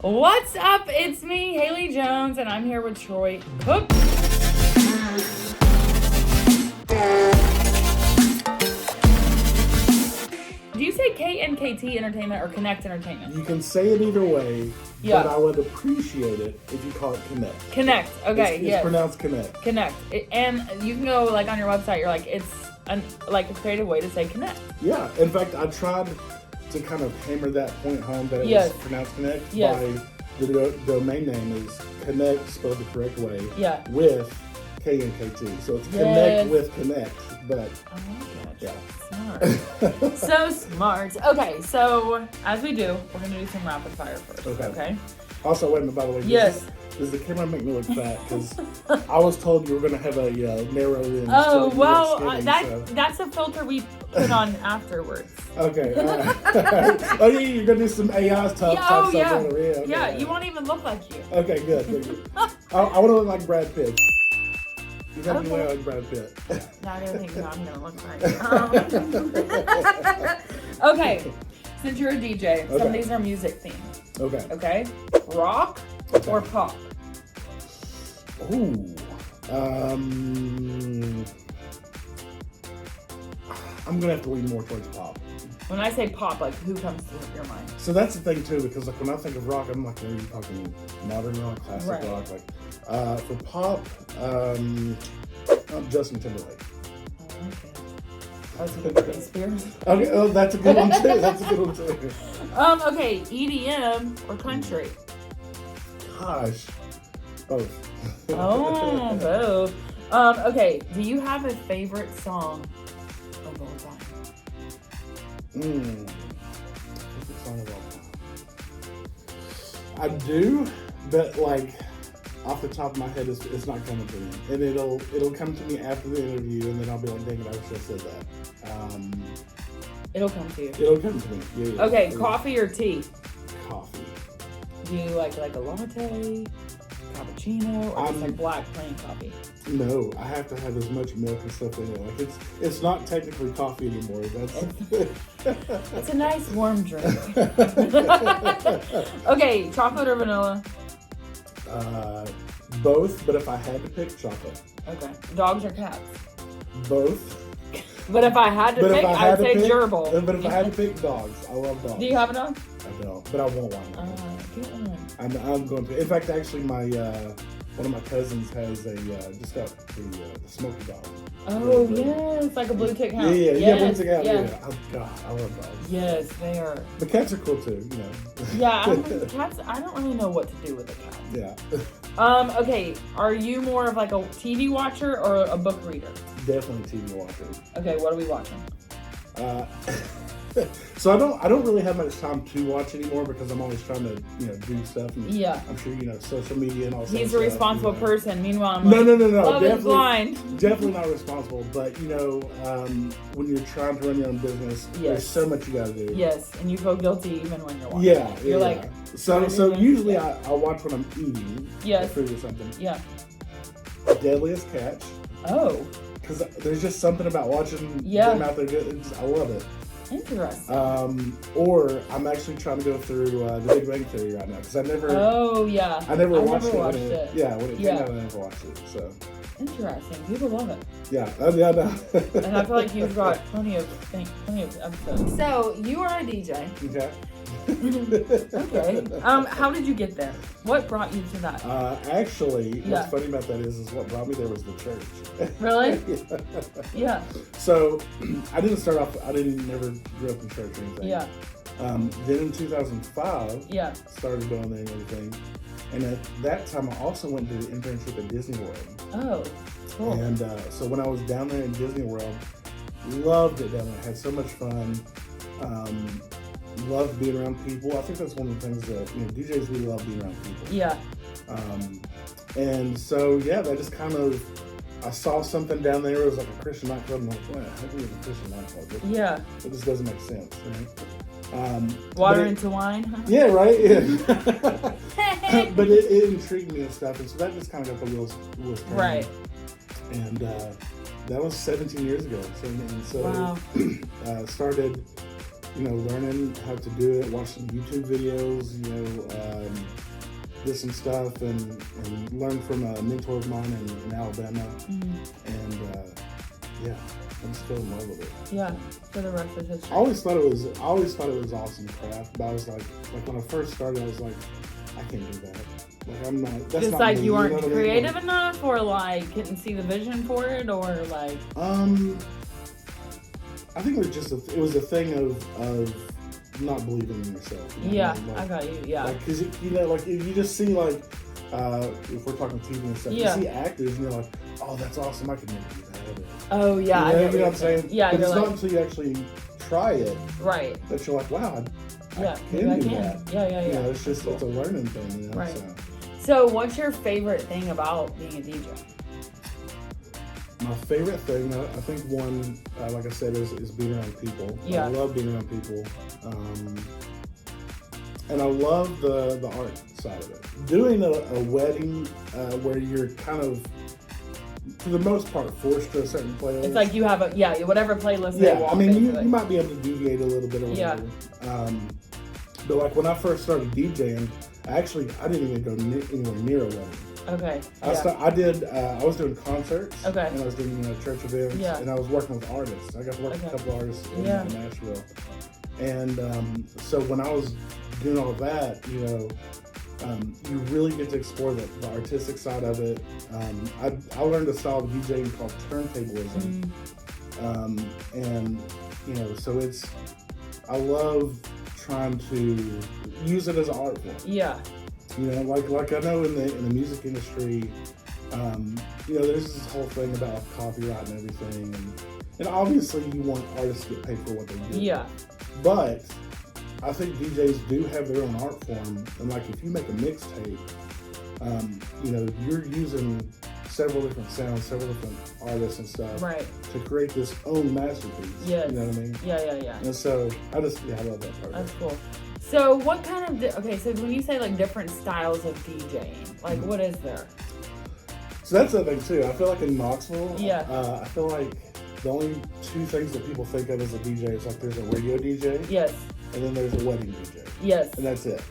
What's up? It's me, Haley Jones, and I'm here with Troy Cooke. Do you say KNKT Entertainment or Connect Entertainment? You can say it either way, Yeah. but I would appreciate it if you call it Connect. Connect. Okay, It's pronounced Connect. Connect. And you can go like on your website. You're like it's a creative way to say Connect. Yeah. In fact, I tried to kind of hammer that point home that it Yes. was pronounced Connect Yes. by the domain name is Connect spelled the correct way. Yeah. With KNKT, so it's Yes. Connect with Connect, but I like it. yeah. Smart. So smart. Okay, so as we do, we're gonna do some rapid fire first. Okay. Also, wait a minute, by the way. Yes. Does the camera make me look fat? Because I was told you were going to have a narrow lens. Oh, so you well, were skinny, that's a filter we put on afterwards. Okay. Oh, yeah, you're going to do some AI stuff. Yeah, you won't even look like you. Okay, good. I want to look like Brad Pitt. You got to look like Brad Pitt. Now I gotta think what I'm gonna look like. Okay, since you're a DJ, some of these are music themed. Okay? Rock or pop? Ooh. I'm gonna have to lean more towards pop. When I say pop, like who comes to your mind? So that's the thing too, because like when I think of rock, I'm like, are you talking modern rock, classic rock? Like, for pop, Justin Timberlake. Oh, okay. I was thinking Britney Spears. Okay, oh, that's a good one too. Okay, EDM or country? Gosh, both. Oh, both. Okay, do you have a favorite song of all time? Favorite song of all time. I do, but like off the top of my head, it's not coming to me, and it'll come to me after the interview, and then I'll be like, dang it, I wish I said that. It'll come to you. It'll come to me. Yeah. Okay, coffee or tea? Coffee. Do you like a latte, cappuccino, or just like black plain coffee? No, I have to have as much milk and stuff in it. Like it's not technically coffee anymore. It's a nice warm drink. Okay, chocolate or vanilla? Both, but if I had to pick, chocolate. Okay. Dogs or cats? Both. But if I had to pick, I'd say gerbil. But if I had to pick, dogs. I love dogs. Do you have a dog? I don't, but I want one. Get one. I'm going to. In fact, actually, my one of my cousins has just got the smoky dog. Oh yes, like a blue tick hound. Yeah, blue tick hound. Yeah. Oh God, I love dogs. Yes, they are. The cats are cool too, you know. Yeah, cats. I don't really know what to do with a cat. Yeah. Okay, are you more of like a TV watcher or a book reader? Definitely TV watcher. Okay, what are we watching? So I don't really have much time to watch anymore because I'm always trying to do stuff. And yeah. I'm sure social media and all. He's a responsible person. Meanwhile, I'm no. Love is blind. Definitely not responsible. But when you're trying to run your own business, there's so much you gotta do. Yes, and you feel guilty even when you're watching. Yeah. You're like. So usually I'll watch when I'm eating. Yes. Food or something. Yeah. Deadliest Catch. Oh. Because there's just something about watching them out there. I love it. Interesting. Or I'm actually trying to go through the Big Bang Theory right now because I never. Oh yeah. I never watched it. Yeah, when it came out, I never watched it. So. Interesting. People love it. Yeah. Yeah. No. And I feel like you've got plenty of episodes. So you are a DJ. Okay. Okay. How did you get there? What brought you to that? Actually, what's funny about that is what brought me there was the church. Really? Yeah. So I didn't start off. Never grew up in church or anything. Yeah. Then in 2005. Yeah. Started going there and everything. And at that time, I also went to the internship at Disney World. Oh, cool. And so when I was down there in Disney World, loved it down there. Had so much fun. Loved being around people. I think that's one of the things that DJs really love being around people. Yeah. And so that just kind of I saw something down there. It was like a Christian nightclub. And I'm like, wow, how can we have a Christian nightclub? Yeah. It just doesn't make sense. Right? Water into wine. Huh? Yeah, right. Yeah. But it intrigued me and stuff, and so that just kind of got the wheels turning. Right. And that was 17 years ago. So wow. Started learning how to do it, watch some YouTube videos, did some stuff and learned from a mentor of mine in Alabama. And I'm still in love with it. Yeah, for the rest of history. I always thought it was awesome craft, but I was like when I first started, I was like, I can't do that. Like I'm not. That's just not like me, you weren't know what I mean? creative enough, or like couldn't see the vision for it, or like. I think it was a thing of not believing in yourself. Yeah, I mean? I got you. Yeah. Like, cause like you just see like if we're talking TV and stuff, you see actors and you're like, oh, that's awesome, I could never do that. Oh yeah, you know what I'm saying? Yeah, but it's like, not until you actually try it, right? That you're like, wow, I can do that. Yeah. It's just it's a learning thing, Right. So, what's your favorite thing about being a DJ? My favorite thing, I think one, like I said, is being around people. Yeah. I love being around people. And I love the art side of it. Doing a wedding where you're kind of, for the most part, forced to a certain playlist. It's like you have whatever playlist they want. I mean, you might be able to deviate a little bit or whatever. But like when I first started DJing, I didn't even go anywhere near a wedding. Okay. I was doing concerts. Okay. And I was doing church events. Yeah. And I was working with artists. I got to work with a couple artists in Nashville. And so when I was doing all that, you really get to explore the artistic side of it. I learned a style of DJing called turntablism. And so I love trying to use it as an art form. Yeah. Like I know in the music industry, there's this whole thing about copyright and everything, and obviously you want artists to get paid for what they do. Yeah. But I think DJs do have their own art form, and like if you make a mixtape, you're using several different sounds, several different artists and stuff, right, to create this own masterpiece. Yes. You know what I mean? Yeah. And so I love that part. That's cool. So what kind of so when you say like different styles of DJing, like what is there? So that's the thing too. I feel like in Knoxville, I feel like the only two things that people think of as a DJ is like there's a radio DJ, yes, and then there's a wedding DJ, yes, and that's it.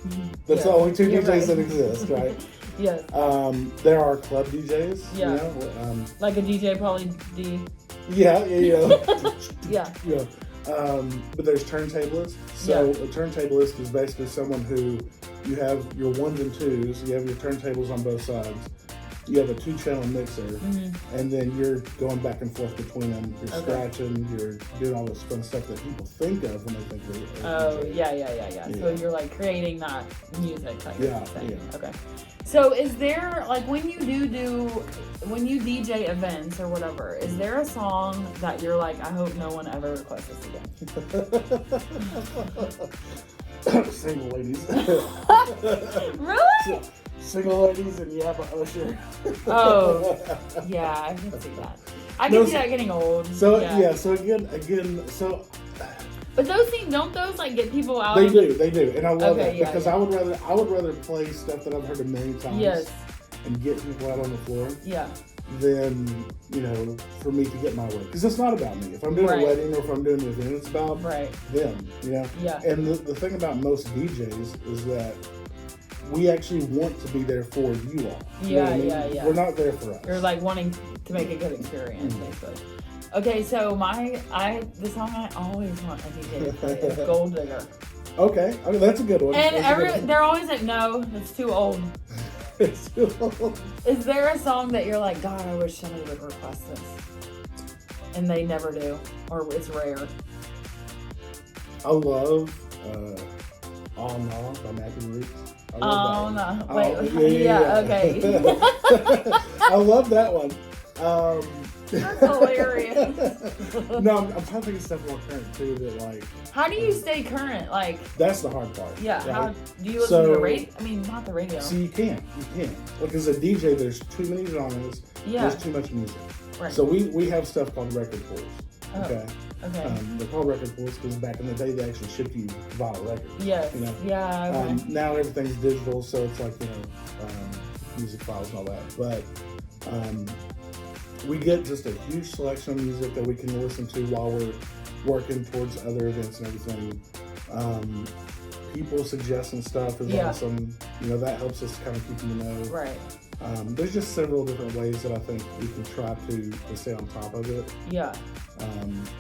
That's the only two DJs that exist, right? Yes. There are club DJs. Yeah. Like a DJ probably D. Yeah. Yeah. But there's turntablists. So a turntablist is basically someone who you have your ones and twos, you have your turntables on both sides, you have a 2-channel mixer, and then you're going back and forth between them. You're scratching, you're doing all this fun stuff that people think of when they think of DJ. Yeah. So you're like creating that music, like yeah. Okay. So is there, like when you when you DJ events or whatever, is there a song that you're like, I hope no one ever requests this again? Single ladies. Really? Single ladies and by Usher. Oh, yeah, I can see that. I can see that getting old. So so again, but those things, don't those like get people out? They do, and I love that because yeah. I would rather play stuff that I've heard a million times. Yes. And get people out on the floor. Yeah. Than for me to get my way, because it's not about me. If I'm doing a wedding or if I'm doing an event, it's about them. Yeah. And the thing about most DJs is that we actually want to be there for you all. Yeah. We're not there for us. You're like wanting to make a good experience, basically. Okay, so the song I always want a DJ to play is Gold Digger. Okay, I mean, that's a good one. And they're always like, no, it's too old. It's too old. Is there a song that you're like, God, I wish somebody would request this? And they never do, or it's rare. I love Oh No by Matthew Roots. Oh No. Wait, okay. I love that one. That's hilarious. No, I'm trying to think of stuff more current too. That like. How do you stay current? Like. That's the hard part. Yeah. Right? How do you listen to the radio? I mean, not the radio. So you can't. Like as a DJ, there's too many genres. Yeah. There's too much music. Right. So we have stuff called record pools. Oh, okay. They're called record pools because back in the day they actually shipped you vinyl records. Yes. Yeah. Okay. Now everything's digital, so it's like music files and all that. But we get just a huge selection of music that we can listen to while we're working towards other events and everything. People suggesting stuff is awesome. You know, that helps us kind of keep in the know. Right. There's just several different ways that I think we can try to stay on top of it. Yeah.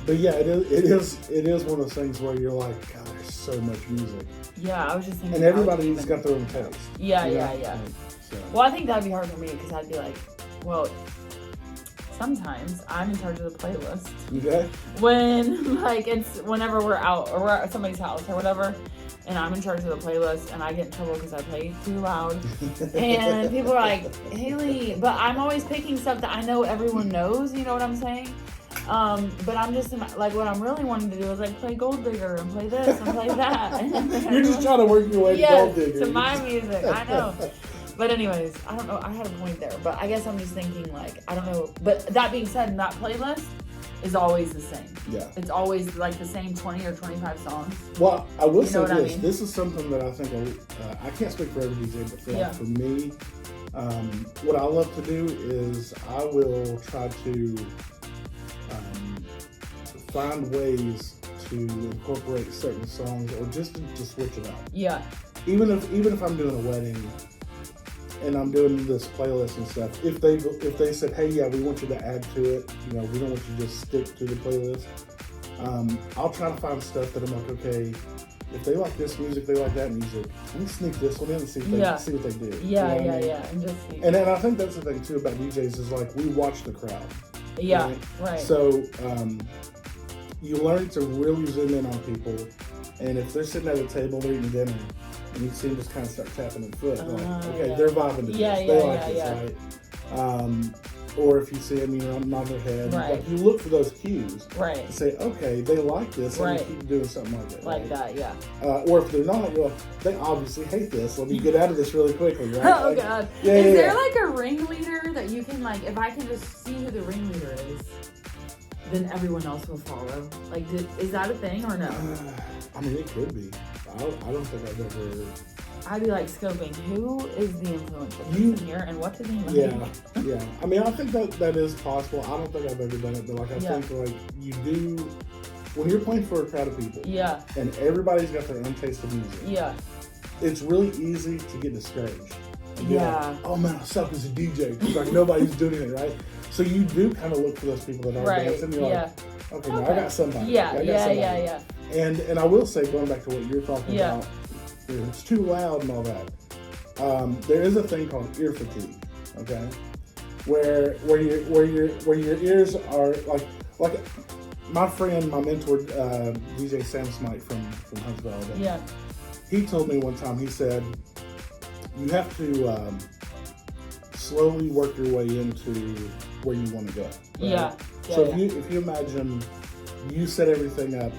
But yeah, it is one of those things where you're like, God, there's so much music. Yeah, I was just thinking. And everybody's got their own taste. Yeah, you know? yeah. Like, so. Well, I think that'd be hard for me because I'd be like, well, sometimes I'm in charge of the playlist. Okay. When it's whenever we're out or we're at somebody's house or whatever, and I'm in charge of the playlist, and I get in trouble because I play too loud, and people are like, Haley, but I'm always picking stuff that I know everyone knows. You know what I'm saying? But I'm just like, what I'm really wanting to do is like play Gold Digger and play this and play that. You're just trying to work your way to Gold Digger. To my music, I know. But anyways, I don't know. I had a point there, but I guess I'm just thinking like, I don't know. But that being said, that playlist is always the same. Yeah. It's always like the same 20 or 25 songs. Well, I will say this. I mean? This is something that I think, I can't speak for every DJ, but for me, what I love to do is I will try to find ways to incorporate certain songs or just to switch it up. Yeah. Even if I'm doing a wedding and I'm doing this playlist and stuff, if they said, hey, yeah, we want you to add to it, you know, we don't want you to just stick to the playlist, I'll try to find stuff that I'm like, okay, if they like this music, they like that music, let me sneak this one in and see what they do. Yeah, you know what I mean? And just see. And then I think that's the thing too about DJs is like we watch the crowd. Yeah, right. So you learn to really zoom in on people, and if they're sitting at a table, they're eating dinner, and you see them just kind of start tapping their foot, like, okay, they're vibing to this, they like this, right? Or if you see them, you know, nod their head, like, you look for those cues, right? And say, okay, they like this, let me keep doing something like that, like that, yeah. Or if they're not, you're like, they obviously hate this. Let me get out of this really quickly, right? Oh like, God! Is there like a ringleader that you can like? If I can just see who the ringleader is, then everyone else will follow. Like, is that a thing or no? I mean, it could be. I don't think I've ever. I'd be like scoping who is the influential person here and what do they like. Yeah. I mean, I think that is possible. I don't think I've ever done it, but like I think like you do when you're playing for a crowd of people. Yeah. And everybody's got their own taste of music. Yeah. It's really easy to get discouraged. Yeah. Like, oh man, I suck as a DJ because like nobody's doing it right. So you do kind of look for those people that are dancing. You're like, okay, now I got somebody. Yeah. And I will say, going back to what you're talking about, it's too loud and all that. There is a thing called ear fatigue. Okay, where your ears are like my friend, my mentor, DJ Sam Smite from Huntsville. Yeah. He told me one time. He said, you have to slowly work your way into where you want to go. Right? Yeah. So if you imagine you set everything up,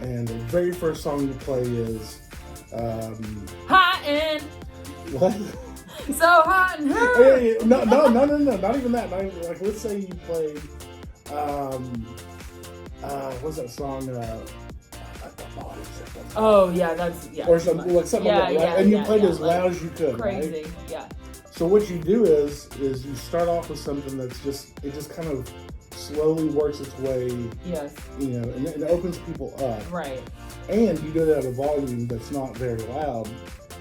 and the very first song you play is hot and what? So hot and hurt. Hey, no, not even that. Not even, like, let's say you played what's that song? Oh yeah, that's or something like that, right? And you played as loud as you could. Crazy, right? Yeah. So what you do is you start off with something that's just kind of slowly works its way. Yes. You know, and it opens people up. Right. And you do it at a volume that's not very loud,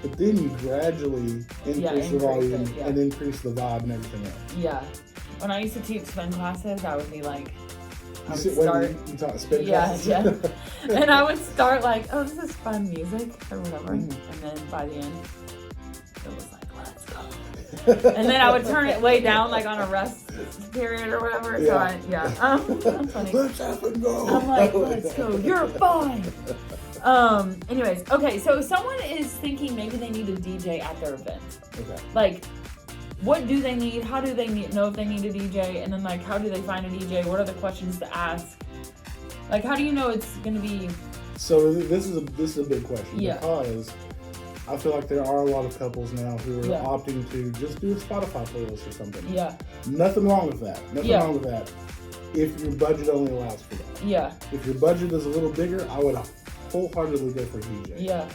but then you gradually increase the volume and increase the vibe and everything else. Yeah. When I used to teach spin classes, I would be like, you taught spin classes? Yeah. And I would start like, oh, this is fun music or whatever. And then by the end, it was like, let's go. And then I would turn it way down, like on a rest period or whatever. Yeah. So that's funny. Let's have it go. I'm like, let's go. You're fine. Anyways, okay. So if someone is thinking maybe they need a DJ at their event. Okay. Like, what do they need? How do they know if they need a DJ? And then like, how do they find a DJ? What are the questions to ask? Like, how do you know it's going to be? So this is a big question because I feel like there are a lot of couples now who are opting to just do a Spotify playlist or something. Yeah. Nothing wrong with that. Nothing wrong with that. If your budget only allows for that. Yeah. If your budget is a little bigger, I would wholeheartedly go for a DJ. Yeah.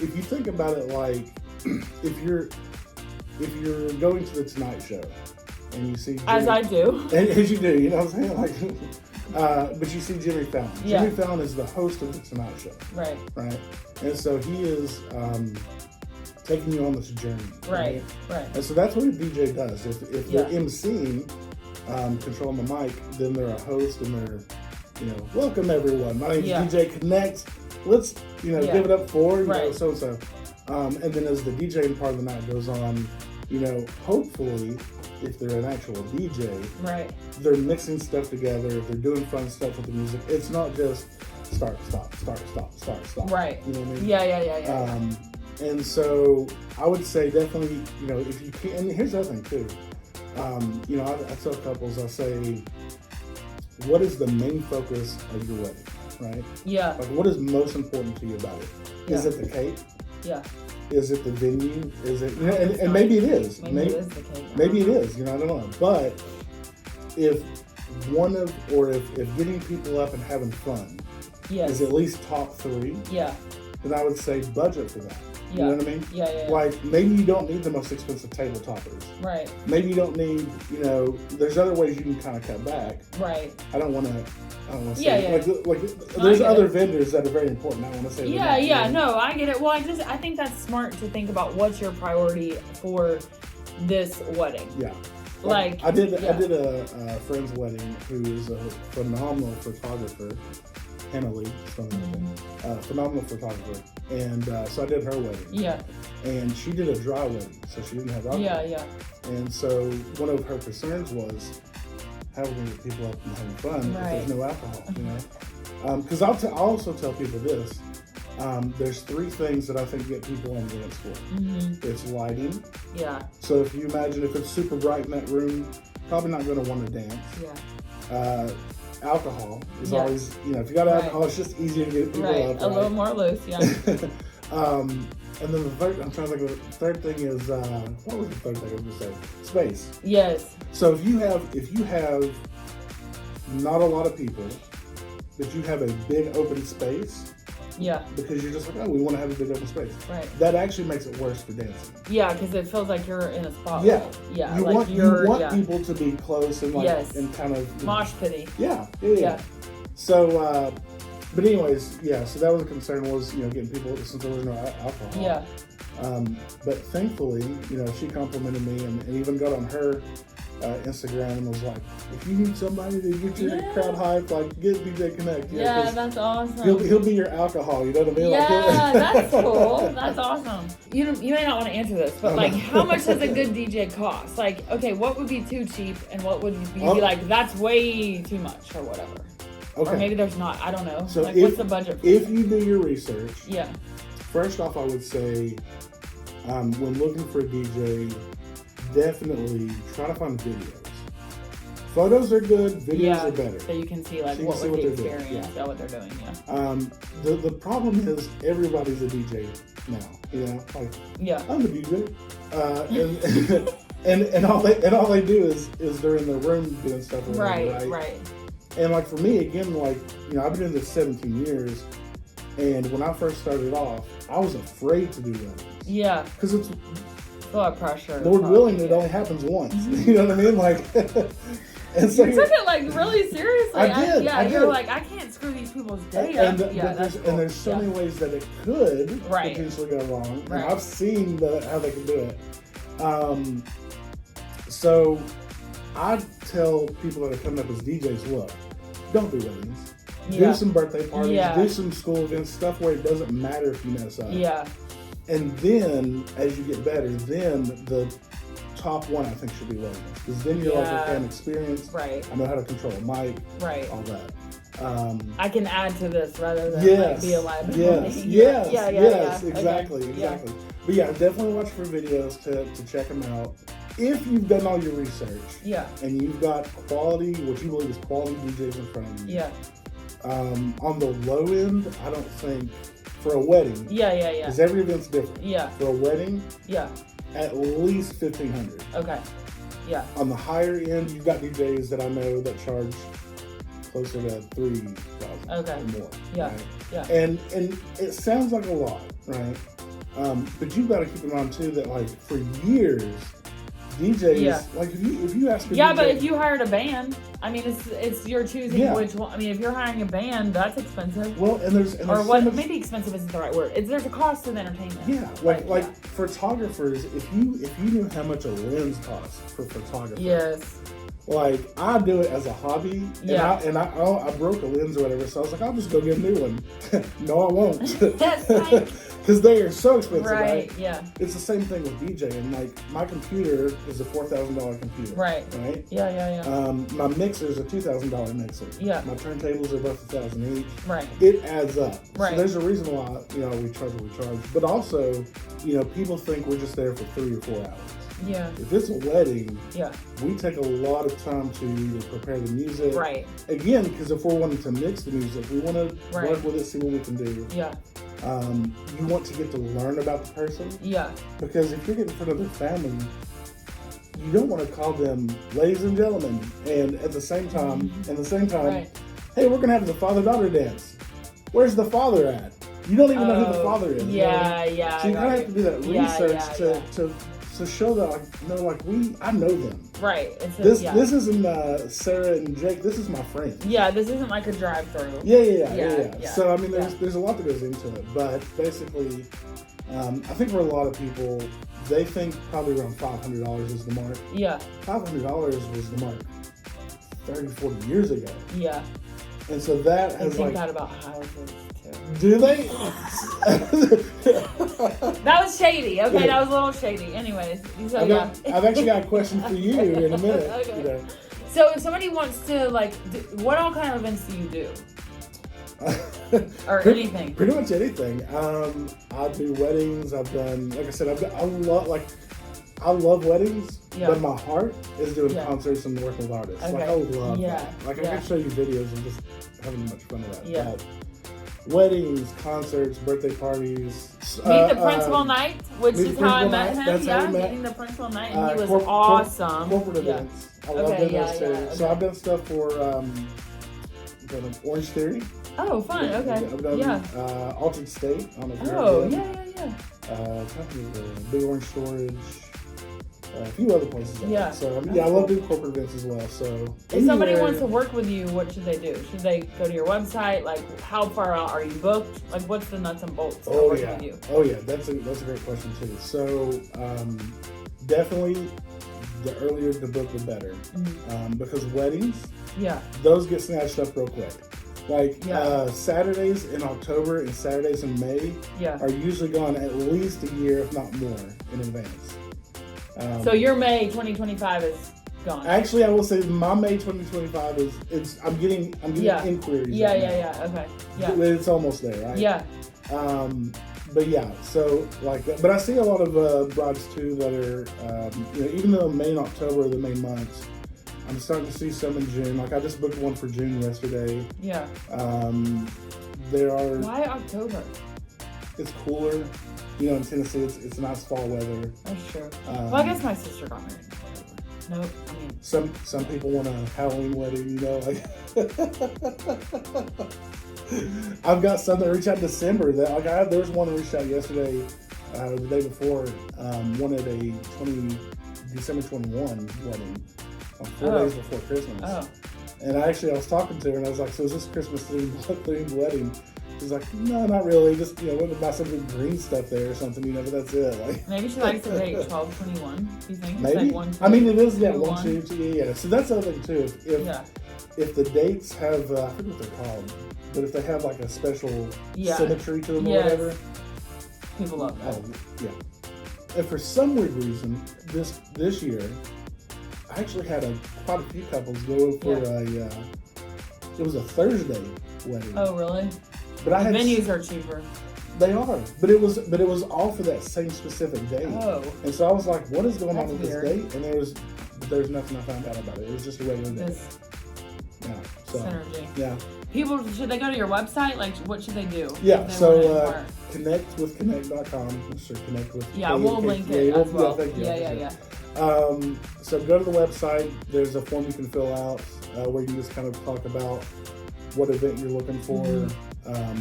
If you think about it, like if you're going to the Tonight Show and you see as I do, and as you do, you know what I'm saying? Like But you see Jimmy Fallon. Yeah. Jimmy Fallon is the host of The Tonight Show. Right. Right? And so he is taking you on this journey. Right. And so that's what a DJ does. If they're emceeing, controlling the mic, then they're a host and they're, welcome everyone. My name is DJ Connect. Let's, give it up for, so-and-so. And then as the DJing part of the night goes on, hopefully, if they're an actual DJ, they're mixing stuff together, they're doing fun stuff with the music. It's not just start, stop, start, stop, start, stop. Right. You know what I mean? Yeah. And so I would say definitely, if you can, and here's the other thing too. I tell couples, I say, what is the main focus of your wedding, right? Yeah. Like, what is most important to you about it? Is it the cake? Yeah. Is it the venue? Is it, and maybe it is. Maybe it is the cake. Maybe it is, I don't know. But if getting people up and having fun is at least top 3, then I would say budget for that. You know what I mean? Yeah. Like, maybe you don't need the most expensive table toppers. Right. Maybe you don't need, there's other ways you can kind of cut back. Right. I don't want to say, there's other vendors that are very important. I want to say. No, I get it. Well, I think that's smart to think about what's your priority for this wedding. Yeah. I did a friend's wedding who is a phenomenal photographer. Hannah Lee, phenomenal photographer, and so I did her wedding. Yeah. And she did a dry wedding, so she didn't have alcohol. Yeah. And so one of her concerns was how are we going to get people up and having fun if there's no alcohol, Because I'll also tell people this. There's 3 things that I think get people on the dance floor. Mm-hmm. It's lighting. Yeah. So if you imagine if it's super bright in that room, probably not going to want to dance. Yeah. Alcohol is always, if you got alcohol, it's just easier to get people up. A little more loose, yeah. And then the third, I'm trying to think of the third thing is, what was the third thing I was going to say? Space. Yes. So if you have not a lot of people, but you have a big open space, because you're just like, we want to have a big open space. Right. That actually makes it worse for dancing. Yeah, because it feels like you're in a spotlight. Yeah. You want people to be close and and kind of mosh pity. Yeah. So, but anyways, so that was a concern was getting people since there was no alcohol. Yeah. But thankfully, she complimented me and even got on her Instagram and was like, if you need somebody to get your crowd hyped, like get DJ Connect. Yeah, that's awesome. He'll be your alcohol, you know what I mean? Yeah, that's cool. That's awesome. You may not want to answer this, but how much does a good DJ cost? Like, okay, what would be too cheap and what would be like, that's way too much or whatever? Okay. Or maybe there's not, I don't know. So what's the budget for if you do your research, first off, I would say, when looking for a DJ, definitely try to find videos. Photos are good, videos are better. So you can see what the experience, what they're doing. The problem is everybody's a DJ now. I'm a DJ, and all they do is they're in their room doing stuff. Right. And for me again, I've been doing this 17 years, and when I first started off, I was afraid to do weddings. Yeah. Because it's a lot of pressure. Lord willing, it only happens once. You know what I mean? And so you took it really seriously. I did. You're like, I can't screw these people's day up. And there's so many ways that it could potentially go wrong. Right. And I've seen how they can do it. So I tell people that are coming up as DJs, look, don't do weddings. Do some birthday parties. Do some school events, stuff where it doesn't matter if you mess up. Yeah. And then, as you get better, then the top one I think should be weddings, because then you're like, okay, I'm experienced. Right. I know how to control a mic. Right. All that. I can add to this rather than be a liability. Yes. Exactly. But definitely watch for videos to check them out. If you've done all your research. Yeah. And you've got quality, what you believe is quality DJs in front of you. Yeah. On the low end, I don't think. For a wedding. Yeah. Because every event's different. Yeah. For a wedding. Yeah. At least $1,500. Okay. Yeah. On the higher end, you've got DJs that I know that charge closer to $3,000. Okay. Or more. Yeah. Right? Yeah. And it sounds like a lot, right? But you've got to keep in mind too that for years, DJs, like if you ask a DJ, but if you hired a band, I mean, it's your choosing which one. I mean, if you're hiring a band, that's expensive. Well, and there's or what? So maybe expensive isn't the right word. There's a cost to the entertainment. Yeah, like photographers. If you knew how much a lens costs for photographers. Yes. Like, I do it as a hobby, and I broke a lens or whatever, so I was like, I'll just go get a new one. No, I won't. That's right. Because they are so expensive, right? Yeah. It's the same thing with DJing. Like, my computer is a $4,000 computer. Right. Right? Yeah. My mixer is a $2,000 mixer. Yeah. My turntables are both $1,000 each. Right. It adds up. Right. So there's a reason why, we charge what we charge. But also, people think we're just there for 3 or 4 hours. Yeah. If it's a wedding, yeah, we take a lot of time to prepare the music. Right. Again, because if we're wanting to mix the music, we want to work with it, see what we can do. Yeah. You want to get to learn about the person. Yeah. Because if you're getting in front of their family, you don't want to call them ladies and gentlemen, and at the same time, right. Hey, we're gonna have the father-daughter dance. Where's the father at? You don't even know who the father is. Yeah. So you kind of have to do that research to show that, I know them. Right. This isn't Sarah and Jake. This is my friend. Yeah, this isn't like a drive-through. Yeah. So, I mean, there's a lot that goes into it. But basically, I think for a lot of people, they think probably around $500 is the mark. Yeah. $500 was the mark 30, 40 years ago. Yeah. And so that has think that about houses. Do they? That was shady. Okay, yeah. That was a little shady. Anyways, so I've actually got a question for you in a minute. Okay. So if somebody wants to what all kind of events do you do? Or anything? Pretty much anything. I do weddings. I've done, like I said, I love weddings, but my heart is doing concerts and working with artists. Okay. Like, I love that. Like, I can show you videos and just having much fun with that. Yeah. But weddings, concerts, birthday parties. Meet the principal night, which is how I met him. That's how we met. Meeting the principal night, and he was awesome. Corporate events. I love doing those too. Okay. So I've done stuff for Orange Theory. Oh, fun. Okay. I've done Altered State. I don't know if you've heard of them. Big Orange Storage. A few other places. So I love doing corporate events as well. So if somebody wants to work with you, what should they do? Should they go to your website? Like, how far out are you booked? Like, what's the nuts and bolts of working with you? Oh yeah, that's a great question too. So definitely the earlier the book, the better. Mm-hmm. Because weddings, those get snatched up real quick. Like Saturdays in October and Saturdays in May are usually gone at least a year, if not more, in advance. So your May 2025 is gone. Actually, I will say my May 2025 I'm getting inquiries. Okay. Yeah. It's almost there, right? Yeah. But so but I see a lot of brides too that are, even though May and October are the main months, I'm starting to see some in June. Like, I just booked one for June yesterday. Yeah. Why October? It's cooler. In Tennessee, it's nice fall weather. That's true. Well, I guess my sister got married in October. Nope. I mean, some people want a Halloween wedding. I've got some that reach out in December. That there was one that reached out yesterday, the day before. Wanted a December 21 wedding, 4 days before Christmas. Oh. And I was talking to her, and I was like, "So is this Christmas themed wedding?" She's like, "No, not really. Just, we're going to buy some green stuff there or something, but that's it." Maybe she likes to date 12-21, do you think? Maybe. It's like 1, 2, I mean, it is, 2, 1, 2, 2, yeah. So that's the other thing, too. If the dates have, I forget what they're called, but if they have, like, a special symmetry to them or whatever. People love that. And for some weird reason, this year, I actually had quite a few couples go for it was a Thursday wedding. Oh, really? But the venues are cheaper. They are, but it was all for that same specific day. Oh. And so I was like, "What is going on with this date?" And there's nothing I found out about it. It was just a regular day. Synergy. Yeah. People, should they go to your website? Like, what should they do? Yeah. So connect with KNKT.com. Sure, connect with. Yeah, we'll link it as well. Yeah. So go to the website. There's a form you can fill out where you just kind of talk about what event you're looking for. Mm-hmm.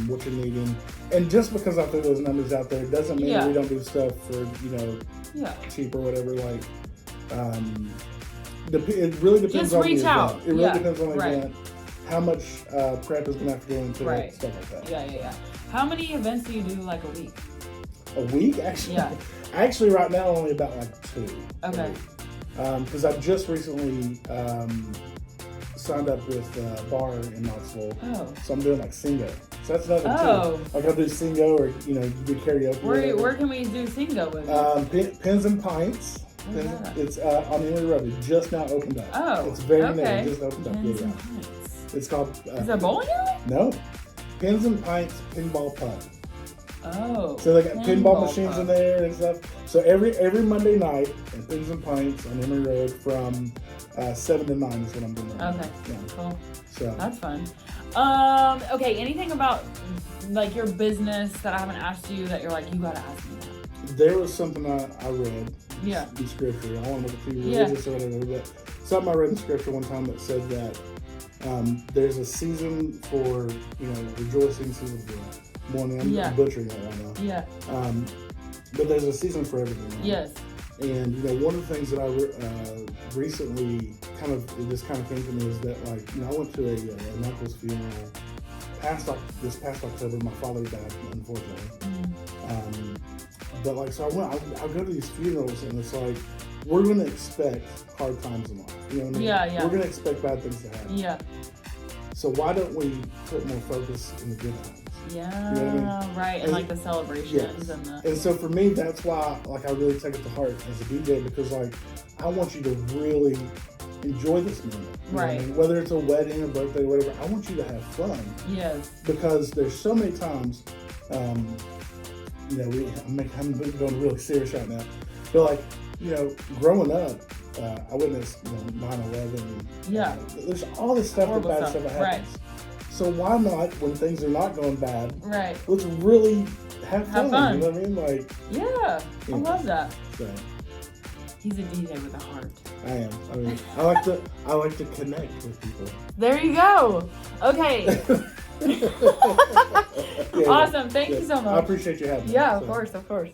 What you're needing, and just because I threw those numbers out there doesn't mean we don't do stuff for cheap or whatever. Like, It really depends Just on reach the out. event. It really depends on the Right. event. How much prep is going to have to go into it, stuff like that. Yeah. How many events do you do like a week? A week? Actually, Yeah. Actually, right now, only about like 2. Okay. Because I've just recently signed up with a bar in Knoxville. Oh. So I'm doing like Singo. So that's another Oh. too. Like I'll do Singo or, you do karaoke. Where can we do Singo with? Pins and Pints. It's on Emory Road. It just now opened up. Oh. It's very new. Okay. It just opened up. Pins Yeah. and Pints. It's called. Is it a bowling alley? No. Pins and Pints Pinball Pub. Oh. So they got pinball machines pub. in there and stuff. So every Monday night at Pins and Pints on Emory Road from 7 to 9 is what I'm doing right Okay. now. Yeah. Cool. So That's fun. Okay, anything about like your business that I haven't asked you that you're like, you gotta ask me that? there was something I read Yeah. in scripture. I don't know if it's religious or whatever, but something I read in scripture one time that said that there's a season for rejoicing, season for mourning. I'm butchering that right now. Yeah. But there's a season for everything. Right? Yes. And one of the things that I recently it just kind of came to me is that I went to an uncle's funeral this past October. My father died, unfortunately. But so I go to these funerals and it's like we're going to expect hard times in life. You know what I mean? Yeah. We're going to expect bad things to happen. Yeah. So why don't we put more focus in the good times? Yeah, you know what I mean? Right, and like the celebrations and the... And so for me, that's why I really take it to heart as a DJ, because I want you to really enjoy this moment. You know what I mean? Whether it's a wedding, a birthday, whatever, I want you to have fun. Yes. Because there's so many times, I'm going really serious right now, but growing up, I witnessed 9/11. Yeah. There's all this stuff, bad stuff that happens. Right. So why not, when things are not going bad, let's really have fun. You know what I mean? I love that. So. He's a DJ with a heart. I am. I mean, I like to connect with people. There you go. Okay. Awesome. Thank you so much. I appreciate you having me. Yeah, of course.